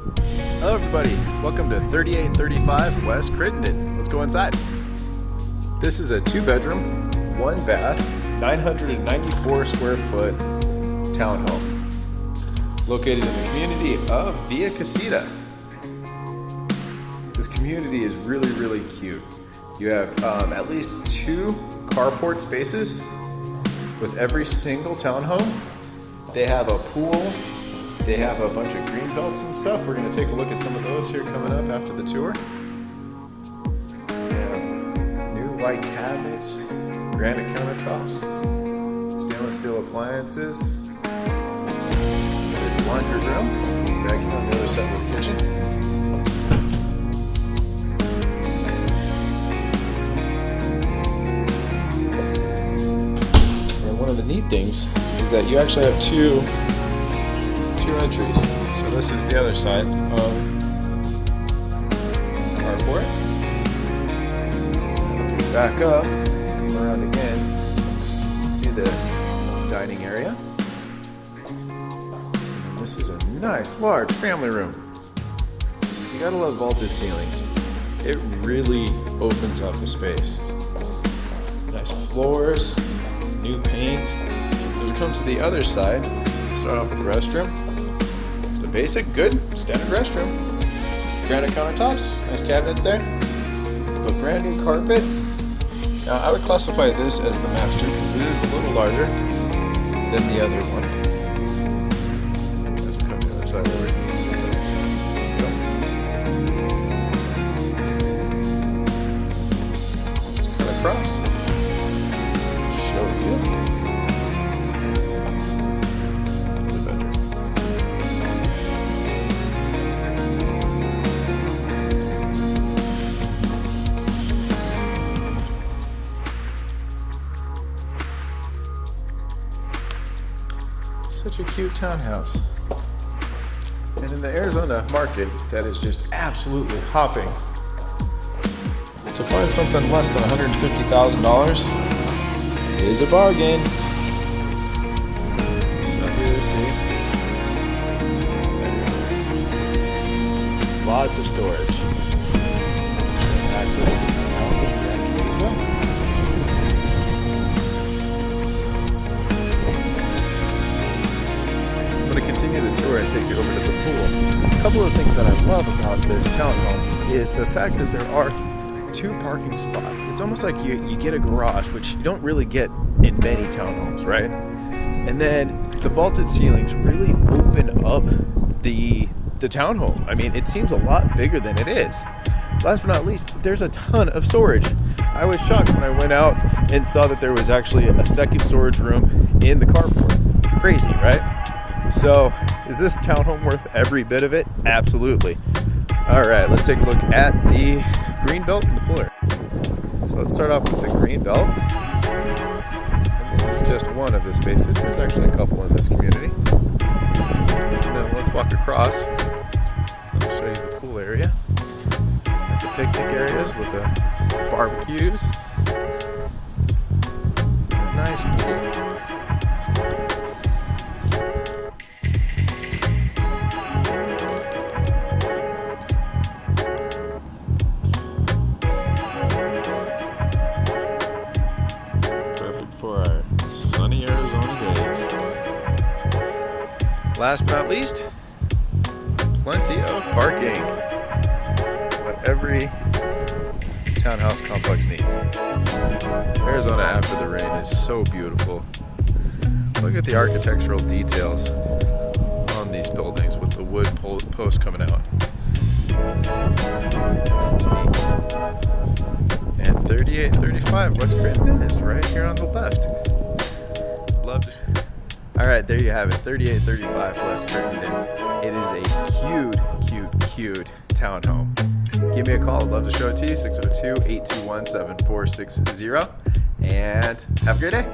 Hello everybody, welcome to 3835 West Crittenden. Let's go inside. This is a 2-bedroom, 1-bath, 994 square foot townhome located in the community of Via Casita. This community is really cute. You have at least 2 carport spaces with every single townhome. They have a pool. They have a bunch of greenbelts and stuff. We're going to take a look at some of those here coming up after the tour. We have new white cabinets, granite countertops, stainless steel appliances. There's a laundry room back here on the other side of the kitchen. And one of the neat things is that you actually have two entries. So this is the other side of the carport. If we back up, come around again, you can see the dining area. And this is a nice, large family room. You gotta love vaulted ceilings. It really opens up the space. Nice floors, new paint. As we come to the other side, start off with the restroom. Basic, good, standard restroom. Granite countertops, nice cabinets there. But brand new carpet. Now I would classify this as the master because it is a little larger than the other one. As we come to the other side over here. Let's cut across. Show you. Such a cute townhouse. And in the Arizona market, that is just absolutely hopping. To find something less than $150,000 is a bargain. So here's lots of storage. Access out the back as well. I'm going to continue the tour and take you over to the pool. A couple of things that I love about this townhome is the fact that there are 2 parking spots. It's almost like you get a garage, which you don't really get in many townhomes, right? And then the vaulted ceilings really open up the townhome. I mean, it seems a lot bigger than it is. Last but not least, there's a ton of storage. I was shocked when I went out and saw that there was actually a second storage room in the carport. Crazy, right? So, is this townhome worth every bit of it? Absolutely. All right, let's take a look at the greenbelt and the pool area. So let's start off with the greenbelt. And this is just one of the spaces. There's actually a couple in this community. And then let's walk across. I'll show you the pool area. At the picnic areas with the barbecues. A nice pool. For our sunny Arizona days. Last but not least, plenty of parking. What every townhouse complex needs. Arizona after the rain is so beautiful. Look at the architectural details on these buildings with the wood posts coming out. That's neat. And 3835 West Crittenden is right here on the left. Love to. All right, there you have it, 3835 West Crittenden. It is a cute townhome. Give me a call. I'd love to show it to you, 602-821-7460. And have a great day.